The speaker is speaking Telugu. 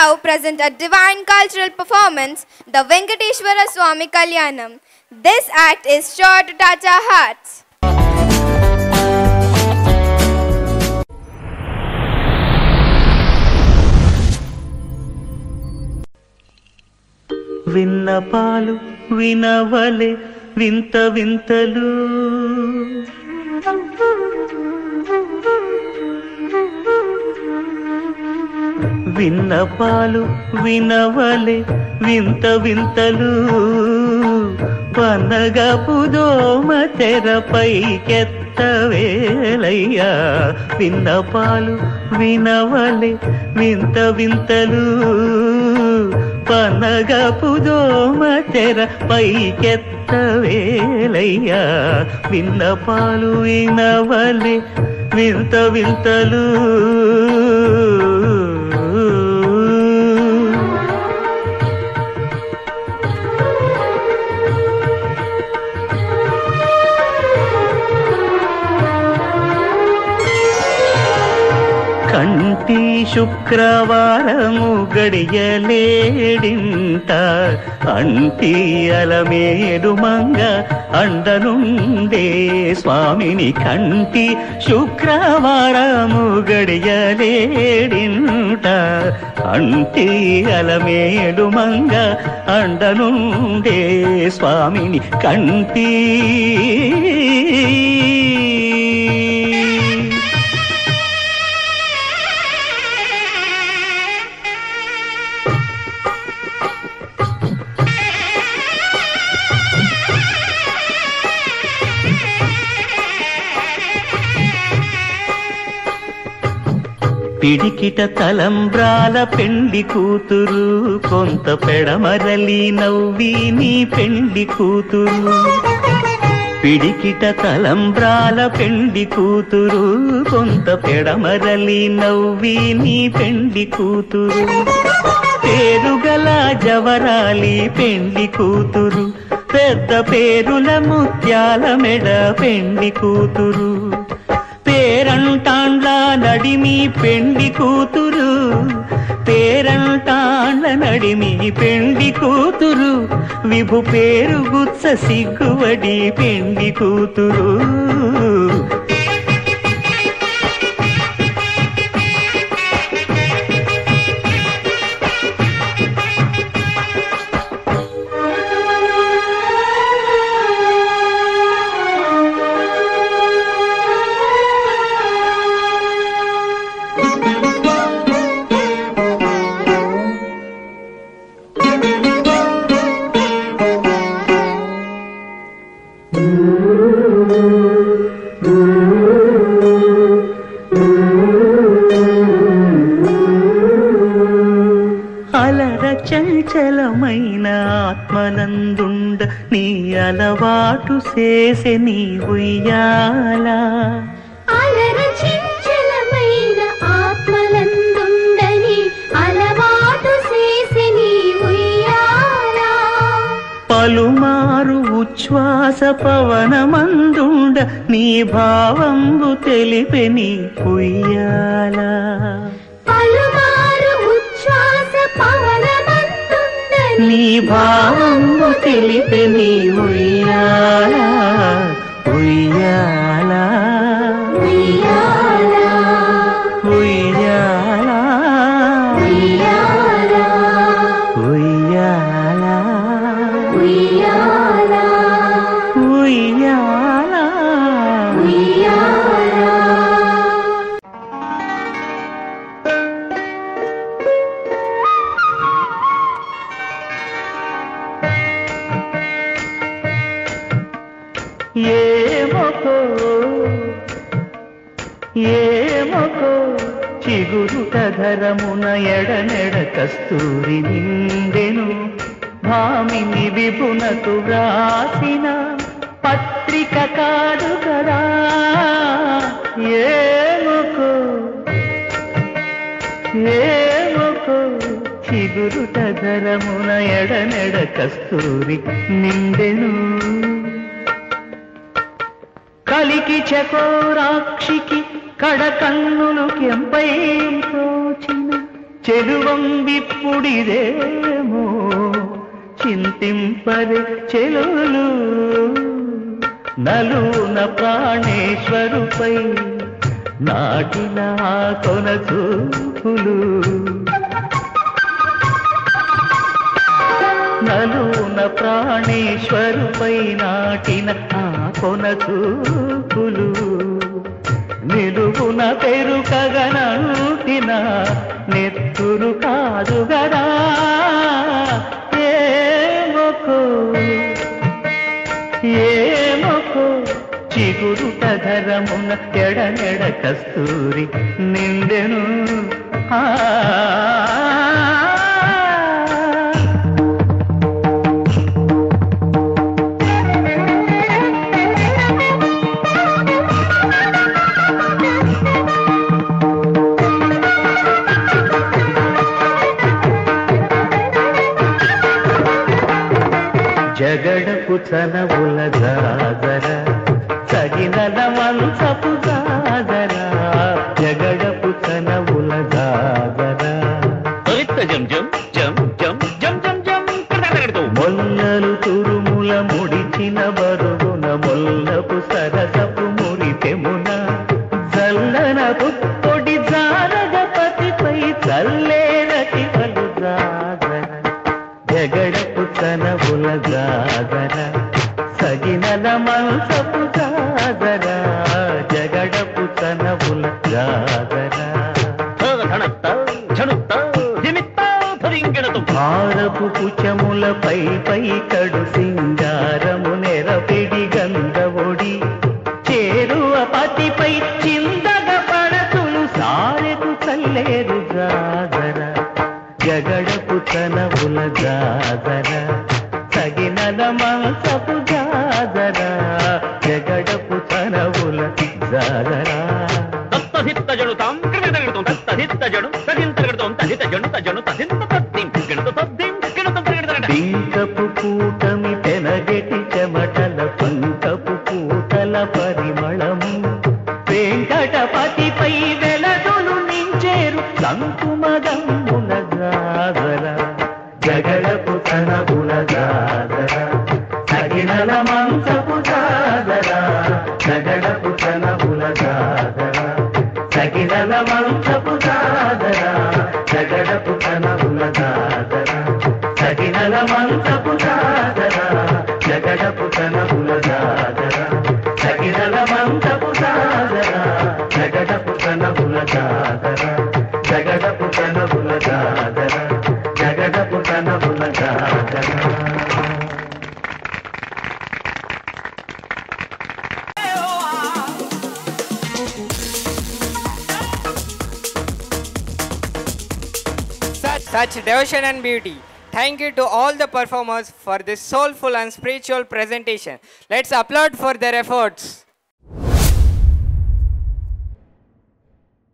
now present a divine cultural performance, the Venkateshwara Swami Kalyanam. This act is sure to touch our hearts. విన్నపాలు వినవలే వింత వింతలు విన్నపాలు వినవలే వింత వింతలు పనగపు దోమ తెరపైకెత్తవేలయ్యా విన్నపాలు వినవలే వింత వింతలు పనగపు దోమ తెరపైకెత్తవేలయ్యా విన్నపాలు వినవలే వింత వింతలు కంటి శుక్రవారము గడియలేడింట అంటి అలమేడు మంగ అండనుండే స్వామిని కంటి శుక్రవారము గడియలేడింట అంటి అలమేడు మంగ అండనుండే స్వామిని కంటి పిడికిట తలంబ్రాల పెండి కూతురు కొంత పెడమరలి నవ్వి నీ పెండి కూతురు పిడికిట తలంబ్రాల పెండి కూతురు కొంత పెడమరలి నవ్వి నీ పెండి కూతురు పేరుగల జవరాలి పెండి కూతురు పెద్ద పేరుల ముత్యాల మెడ పెండి కూతురు పేరంటాండ్ల నడిమి పెండి కూతురు పేరంటాండ్ల నడిమి పెండి కూతురు విభు పేరు గుత్స సిగ్గువడి పెండి కూతురు అలర చంచలమైన ఆత్మనందుండ నీ అలవాటు చేసే నీ ఉయ్యాల అలర చంచలమైన ఆత్మనందుండ నీ అలవాటు చేసే నీ ఉయ్యాల పలుమారు ఉచ్ఛ్వాస పవనమందుండ నీ భావంబు తెలిపే నీ ఉయ్యాల నీ భావంబు తెలిపే నీ ఉయ్యాల ఉయ్యాల ఉయ్యాల ఉయ్యాల ఉయ్యాల ఉయ్యాల ఉయ్యాల ఉయ్యాల ఏమకో ఏమకో చిగురుట ధరమున ఎడనెడ కస్తూరి నిండెను భామిని విభునకు వ్రాసిన పత్రిక కాదు కదా ఏమకో ఏమకో చిగురుట ధరమున ఎడనెడ కస్తూరి నిండెను కలికి చకోరాక్షికి కడకన్నులు కెంపై తోచిన చెలువం విప్పుడిదేమో చింతింపరే చెలులు నలున ప్రాణేశ్వరుపై నాటిన కొన చూపులు నలున ప్రాణేశ్వరుపై నాటిన కొన చూపులు నిలువున పెరుకగనంటిన నెత్తురు కాదు గదా ఏమొకో చిగురుట ధరమున ఎడనెడ కస్తూరి నిండెను జగడపు చనవుల జాగర తగినల మంచపు జాగర జగడపు చనవుల జాగర మొల్లలు తురుముల ముడిచిన బరుగున మొల్లపు సరసపు మురిపెమున చల్లన పుప్పొడి జారగపతిపై చల్లేరటి పలు జాగర జగడపు చనవుల జాగర సగినల మంచపు జాగర జగడపు చనవుల జాగర భారపు కుచముల పై కడు సింగారము నెరపిడి గంధవొడి చేరువ పతిపై చిందగ పడతులు సారెకు చల్లేరు జాగర జగడపు చనవుల జాగర తగినల మంచపు జాగర జగడపు చనవుల జాగర పింకపు కూటమి తెనగెటి చెమటల పంకపు కూటల పరిమళము వెంకటపతిపై వెలదులు నించేరు సంకుమదమ్ముల జాగర జగడపు చనవుల జాగర తగినల మంచపు జాగర జగడపు చనవుల జాగర తగినల మంచపు జాగర జగడపు చనవుల జాగర తగినల మంచపు జాగర జగడపు చనవుల జాగర తగినల మంచపు జాగర జగడపు చనవుల జాగర జగడపు చనవుల జాగర జగడపు చనవుల జాగర Such devotion and beauty. Thank you to all the performers for this soulful and spiritual presentation. Let's applaud for their efforts.